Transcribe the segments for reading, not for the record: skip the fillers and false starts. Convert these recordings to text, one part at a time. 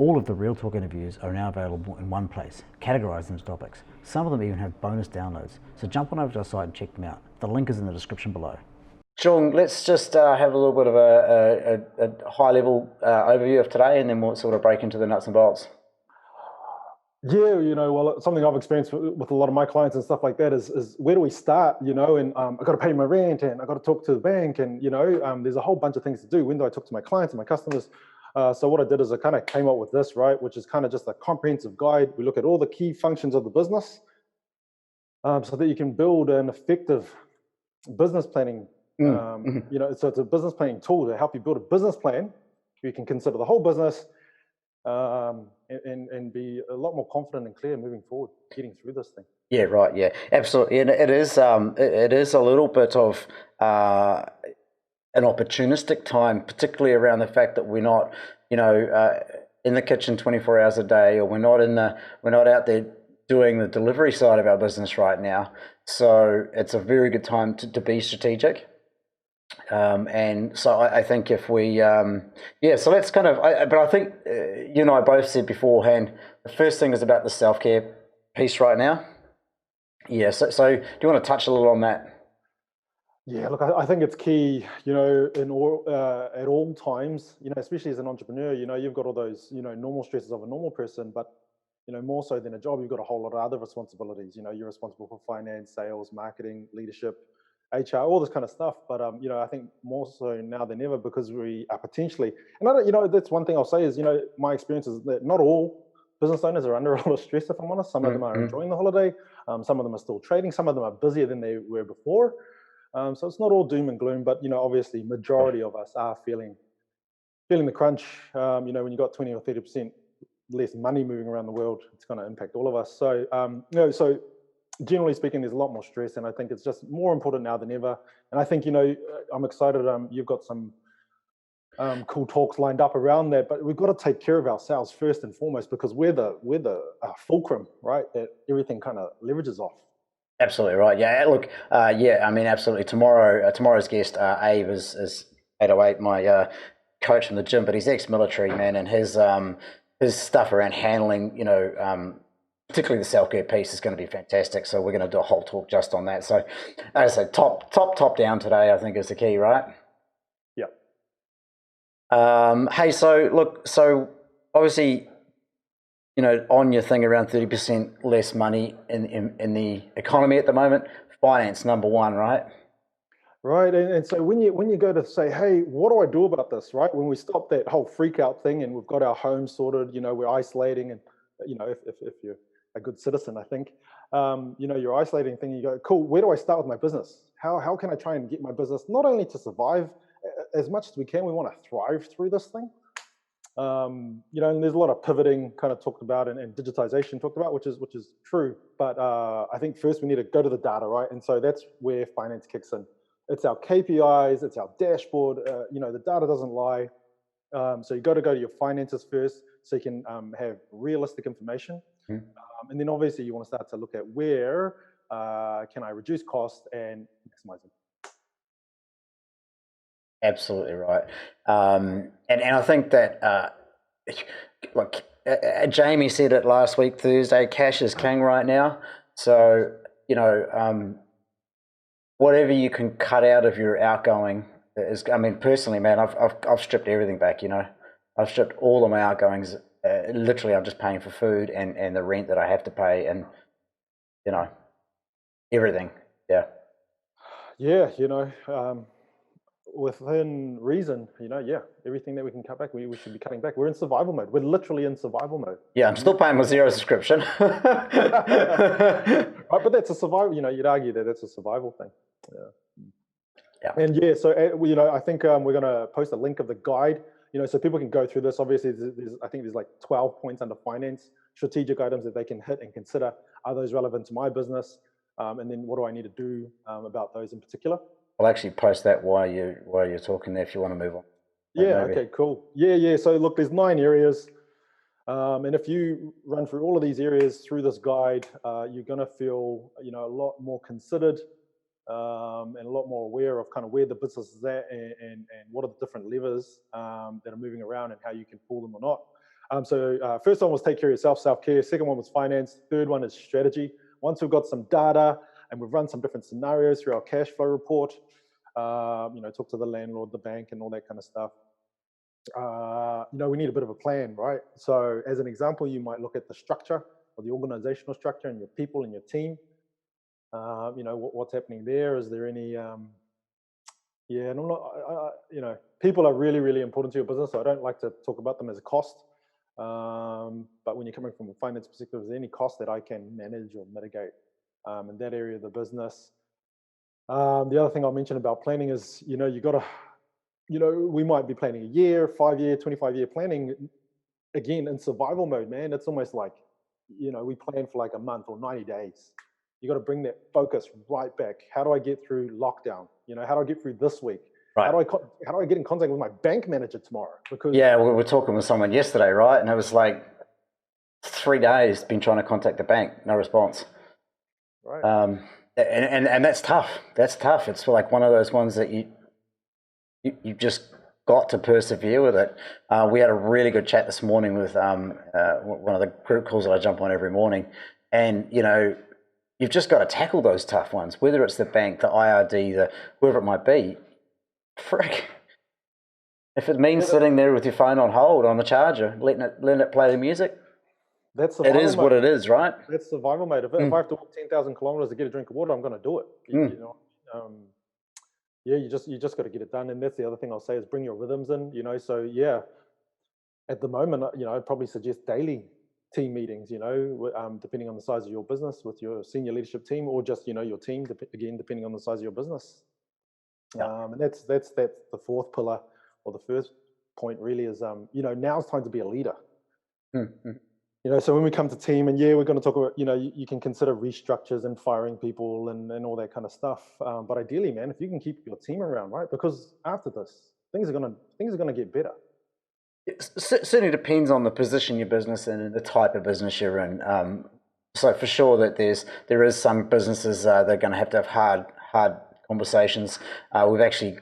All of the Real Talk interviews are now available in one place, categorized into topics. Some of them even have bonus downloads, so jump on over to our site and check them out. The link is in the description below. Jung, let's just have a little bit of a high-level overview of today, and then we'll sort of break into the nuts and bolts. Yeah, well, something I've experienced with a lot of my clients and stuff like that is where do we start, and I've got to pay my rent, and I've got to talk to the bank, and, there's a whole bunch of things to do. When do I talk to my clients and my customers? So what I did is I kind of came up with this, right, which is kind of just a comprehensive guide. We look at all the key functions of the business so that you can build an effective business planning. So it's a business planning tool to help you build a business plan. You can consider the whole business and be a lot more confident and clear moving forward, getting through this thing. Yeah, right. Yeah, absolutely. And it is a little bit of an opportunistic time, particularly around the fact that we're not, in the kitchen 24 hours a day, or we're not out there doing the delivery side of our business right now. So it's a very good time to be strategic. And so I think if we, so let's kind of, but I think you and I both said beforehand, the first thing is about the self-care piece right now. Yeah, so do you want to touch a little on that? Yeah, look, I think it's key, in all, at all times, especially as an entrepreneur, you've got all those, normal stresses of a normal person, but, more so than a job, you've got a whole lot of other responsibilities. You're responsible for finance, sales, marketing, leadership, HR, all this kind of stuff. But, I think more so now than ever, because we are potentially, and I don't, that's one thing I'll say is, my experience is that not all business owners are under a lot of stress, if I'm honest. Some of them are enjoying the holiday. Some of them are still trading. Some of them are busier than they were before. So it's not all doom and gloom, but, obviously majority of us are feeling the crunch. When you've got 20 or 30% less money moving around the world, it's going to impact all of us. So, so generally speaking, there's a lot more stress, and I think it's just more important now than ever. And I think, I'm excited. You've got some cool talks lined up around that, but we've got to take care of ourselves first and foremost, because we're the fulcrum, right? That everything kind of leverages off. Absolutely right. Yeah. Look. I mean, absolutely. Tomorrow's guest, Abe, is 808, my coach in the gym, but he's ex-military, man, and his stuff around handling, particularly the self-care piece is going to be fantastic. So we're going to do a whole talk just on that. So, as I say, top down today, I think is the key, right? Yeah. Hey, so look, so obviously, on your thing around 30% less money in the economy at the moment, finance number one, right? Right, and so when you go to say, hey, what do I do about this, right? When we stop that whole freak out thing and we've got our home sorted, we're isolating, and if you're a good citizen, I think, you're isolating thing. You go, cool. Where do I start with my business? How can I try and get my business not only to survive as much as we can? We want to thrive through this thing. And there's a lot of pivoting kind of talked about and digitization talked about, which is true. But I think first we need to go to the data, right? And so that's where finance kicks in. It's our KPIs, it's our dashboard. The data doesn't lie. So you got to go to your finances first, so you can have realistic information. And then obviously you want to start to look at where can I reduce cost and maximize them. Absolutely right. And I think that, like Jamie said it last week, Thursday, cash is king right now. So, whatever you can cut out of your outgoing is, I mean, personally, man, I've stripped everything back, I've stripped all of my outgoings. Literally, I'm just paying for food and the rent that I have to pay, and, everything. Yeah. Yeah, within reason, everything that we can cut back, we should be cutting back. We're in survival mode. We're literally in survival mode. Yeah, I'm still paying my Xero subscription. Right, but that's a survival. You'd argue that that's a survival thing. Yeah. And yeah, so I think we're going to post a link of the guide. So people can go through this. Obviously, I think there's like 12 points under finance, strategic items that they can hit and consider. Are those relevant to my business? And then what do I need to do about those in particular? I'll actually post that while you're talking there if you want to move on. Yeah, maybe. Okay, cool. Yeah. So look, there's 9 areas. And if you run through all of these areas through this guide, you're going to feel, a lot more considered and a lot more aware of kind of where the business is at and what are the different levers that are moving around and how you can pull them or not. First one was take care of yourself, self-care. Second one was finance. Third one is strategy. Once we've got some data and we've run some different scenarios through our cash flow report, talk to the landlord, the bank, and all that kind of stuff. We need a bit of a plan, right? So as an example, you might look at the structure or the organizational structure and your people and your team. What's happening there? Is there any, and I'm not, people are really, really important to your business. So I don't like to talk about them as a cost. But when you're coming from a finance perspective, is there any cost that I can manage or mitigate in that area of the business? The other thing I'll mention about planning is, you got to, we might be planning a year, 5-year, 25-year planning. Again, in survival mode, man, it's almost like, we plan for like a month or 90 days. You got to bring that focus right back. How do I get through lockdown? How do I get through this week? Right. How do I get in contact with my bank manager tomorrow? Because we were talking with someone yesterday, right? And it was like 3 days been trying to contact the bank, no response. Right. And that's tough. That's tough. It's like one of those ones that you just got to persevere with it. We had a really good chat this morning with one of the group calls that I jump on every morning, and you've just got to tackle those tough ones, whether it's the bank, the IRD, whoever it might be. Frick. If it means sitting there with your phone on hold on the charger, letting it play the music, it is what it is, right? That's survival mode. If I have to walk 10,000 kilometers to get a drink of water, I'm going to do it. You just got to get it done. And that's the other thing I'll say is bring your rhythms in. So at the moment, I'd probably suggest daily team meetings. Depending on the size of your business with your senior leadership team, or just your team. Again, depending on the size of your business. Yeah. And that's the fourth pillar, or the first point really is now's time to be a leader. So when we come to team, and we're going to talk about you can consider restructures and firing people and all that kind of stuff. But ideally, man, if you can keep your team around, right? Because after this, things are gonna get better. It certainly depends on the position your business in and the type of business you're in. So for sure that there is some businesses that are going to have hard conversations. We've actually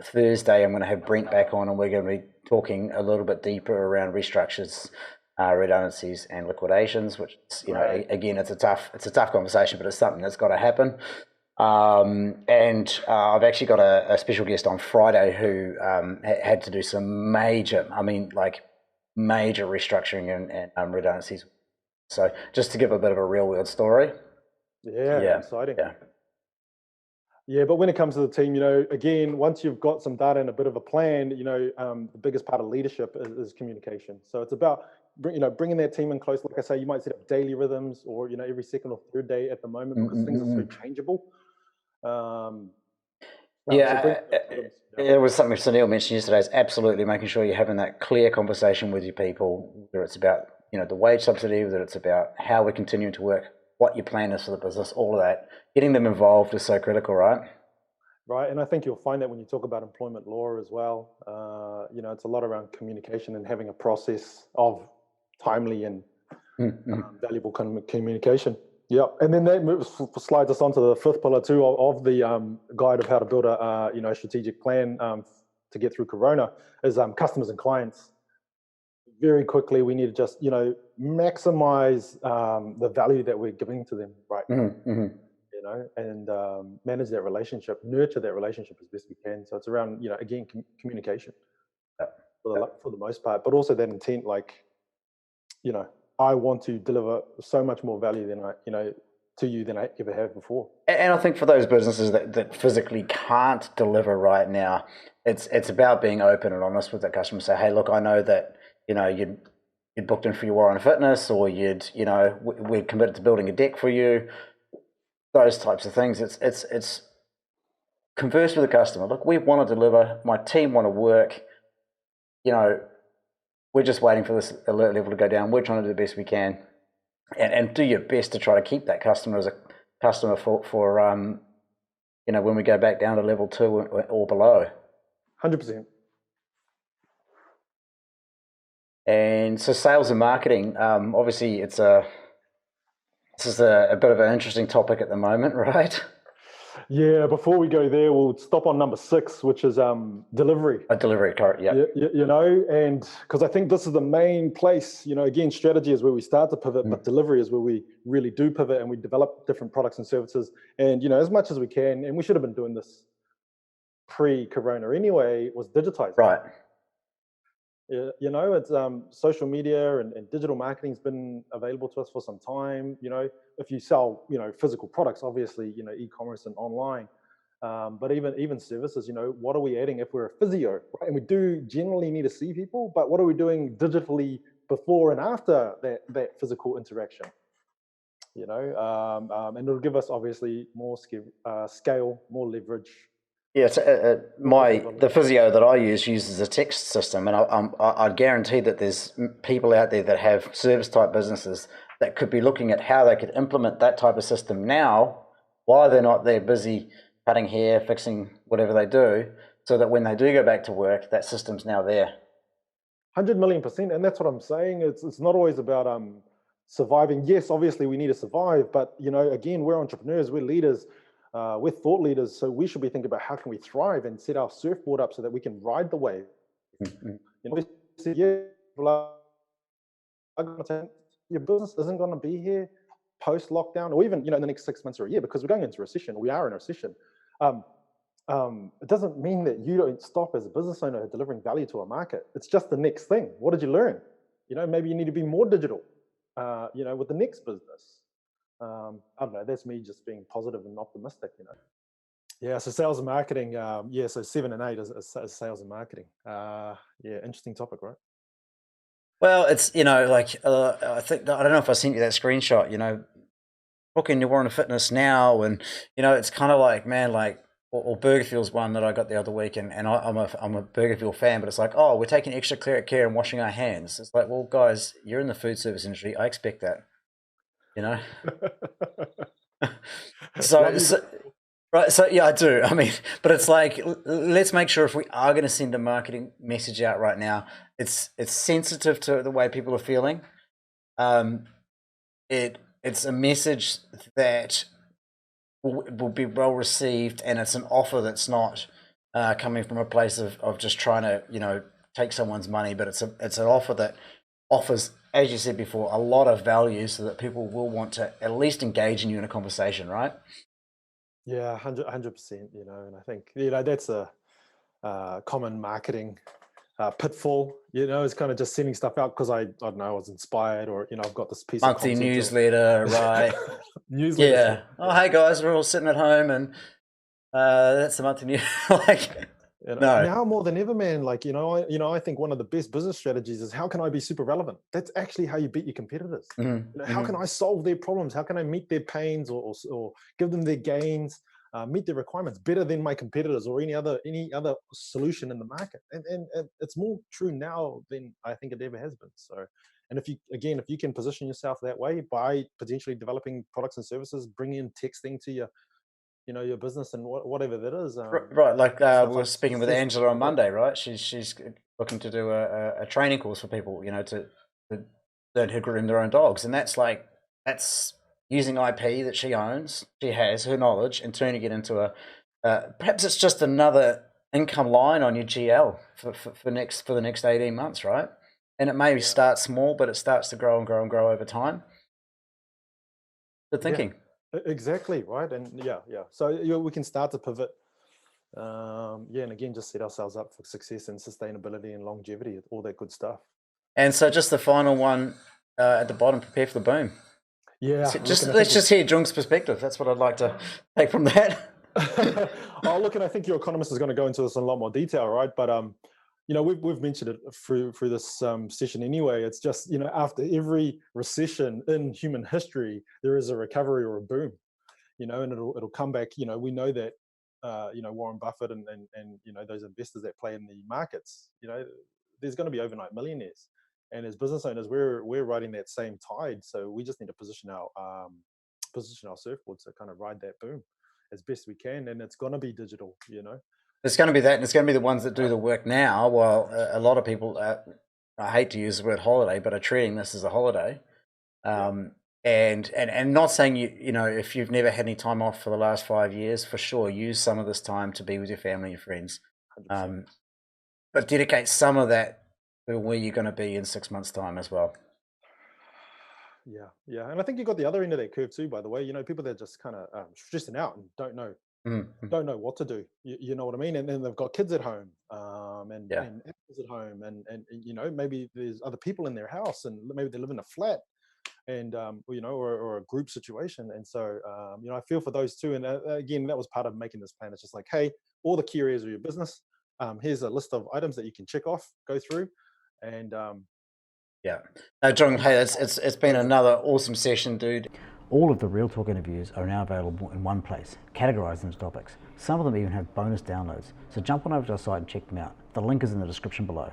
Thursday I'm going to have Brent back on, and we're going to be talking a little bit deeper around restructures, redundancies, and liquidations. Which again, it's a tough conversation, but it's something that's got to happen. And I've actually got a special guest on Friday who had to do some major restructuring and redundancies. So just to give a bit of a real world story. Yeah. Exciting. Yeah, but when it comes to the team, again, once you've got some data and a bit of a plan, the biggest part of leadership is communication. So it's about, bringing that team in close. Like I say, you might set up daily rhythms, or, every second or third day at the moment, because things are so changeable. It was something Sunil mentioned yesterday, is absolutely making sure you're having that clear conversation with your people, whether it's about, the wage subsidy, whether it's about how we're continuing to work, what your plan is for the business, all of that. Getting them involved is so critical, right? Right, and I think you'll find that when you talk about employment law as well, it's a lot around communication and having a process of timely and valuable communication. Yeah, and then that slides us onto the fifth pillar too of the guide of how to build a strategic plan to get through Corona is customers and clients. Very quickly, we need to just maximize the value that we're giving to them, right? And manage that relationship, nurture that relationship as best we can. So it's around again communication for the most part, but also that intent, I want to deliver so much more value to you than I ever have before. And I think for those businesses that physically can't deliver right now, it's about being open and honest with the customer. Say, hey, look, I know that you'd booked in for your Warren Fitness, or we're committed to building a deck for you. Those types of things. It's converse with the customer. Look, we want to deliver. My team want to work. We're just waiting for this alert level to go down. We're trying to do the best we can, and do your best to try to keep that customer as a customer for when we go back down to level 2 or below. 100%. And so sales and marketing, obviously this is a bit of an interesting topic at the moment, right? Yeah, before we go there, we'll stop on number 6, which is delivery. A delivery card, yeah. You know, and because I think this is the main place, you know, again, strategy is where we start to pivot, but delivery is where we really do pivot and we develop different products and services. And, you know, as much as we can, and we should have been doing this pre-corona anyway, was digitizing. Right. You know, it's social media and digital marketing's been available to us for some time. You know, if you sell, you know, physical products, obviously, you know, e-commerce and online. But even services, you know, what are we adding if we're a physio, right? And we do generally need to see people, but what are we doing digitally before and after that physical interaction? You know, and it'll give us obviously more scale, more leverage. Yeah, the physio that I use uses a text system, and I guarantee that there's people out there that have service type businesses that could be looking at how they could implement that type of system now, while they're not there busy cutting hair, fixing whatever they do, so that when they do go back to work, that system's now there. 100 million%, and that's what I'm saying. It's not always about surviving. Yes, obviously we need to survive, but you know, again, we're entrepreneurs, we're leaders. We're thought leaders, so we should be thinking about how can we thrive and set our surfboard up so that we can ride the wave. You know, obviously, yeah, your business isn't going to be here post lockdown, or even, you know, in the next 6 months or a year, because we're going into recession. We are in a recession. It doesn't mean that you don't stop as a business owner delivering value to a market. It's just the next thing. What did you learn? You know, maybe you need to be more digital. You know, with the next business. I don't know. That's me just being positive and optimistic. You know. Yeah. So sales and marketing. Yeah. So 7 and 8 is sales and marketing. Yeah. Interesting topic, right? Well, it's, you know, like I think, I don't know if I sent you that screenshot. You know, booking your Warren Fitness now, and you know, it's kind of like, man, like. Or Burgerfield's one that I got the other week, and I'm a Burgerfield fan, but it's like, oh, we're taking extra care and washing our hands. It's like, well, guys, you're in the food service industry. I expect that, you know. So yeah, I do. I mean, but it's like, let's make sure if we are going to send a marketing message out right now, it's sensitive to the way people are feeling. It's a message that will be well received, and it's an offer that's not coming from a place of just trying to, you know, take someone's money, but it's an offer that offers, as you said before, a lot of value, so that people will want to at least engage in you in a conversation, right? Yeah, 100%. You know, and I think, you know, that's a common marketing pitfall. You know, it's kind of just sending stuff out because I don't know, I was inspired, or you know, I've got this piece monthly of newsletter, right? Newsletter. Yeah. Oh, hey guys, we're all sitting at home, and that's the monthly news. Like, you know, no. Now more than ever, man. Like, I think one of the best business strategies is, how can I be super relevant? That's actually how you beat your competitors. You know, how can I solve their problems? How can I meet their pains, or give them their gains? Meet their requirements better than my competitors or any other solution in the market, and it's more true now than I think it ever has been. So, and if you can position yourself that way by potentially developing products and services, bringing in texting to your business and whatever that is. Right, like we were speaking with Angela on Monday, right? She's looking to do a training course for people, you know, to learn how to groom their own dogs, and that's using IP that she owns, she has her knowledge, and turning it into a perhaps it's just another income line on your GL for the next 18 months, right? And it maybe starts small, but it starts to grow and grow and grow over time. Good thinking. Yeah, exactly, right. And yeah. So we can start to pivot. And again, just set ourselves up for success and sustainability and longevity, all that good stuff. And so just the final one at the bottom, prepare for the boom. Yeah. Let's just hear Jung's perspective. That's what I'd like to take from that. Oh, look, and I think your economist is going to go into this in a lot more detail, right? But you know, we've mentioned it through this session anyway. It's just, you know, after every recession in human history, there is a recovery or a boom. You know, and it'll come back. You know, we know that. You know, Warren Buffett and you know, those investors that play in the markets. You know, there's going to be overnight millionaires. And as business owners, we're riding that same tide. So we just need to position our surfboards to kind of ride that boom as best we can. And it's going to be digital, you know. It's going to be that, and it's going to be the ones that do the work now. While a lot of people, I hate to use the word holiday, but are treating this as a holiday. And not saying you know, if you've never had any time off for the last 5 years, for sure, use some of this time to be with your family and friends. 100%. But dedicate some of that to where you're going to be in 6 months' time as well. Yeah, yeah, and I think you got the other end of that curve too. By the way, people that are just kind of stressing out and don't know what to do. You know what I mean? And then they've got kids at home, Yeah. and apples at home, and maybe there's other people in their house, and maybe they live in a flat, and or a group situation. And so I feel for those too. And again, that was part of making this plan. It's just like, hey, all the key areas of your business. Here's a list of items that you can check off, go through, and Yeah. No, Jung, hey, it's been another awesome session, dude. All of the Real Talk interviews are now available in one place, categorized into topics. Some of them even have bonus downloads. So jump on over to our site and check them out. The link is in the description below.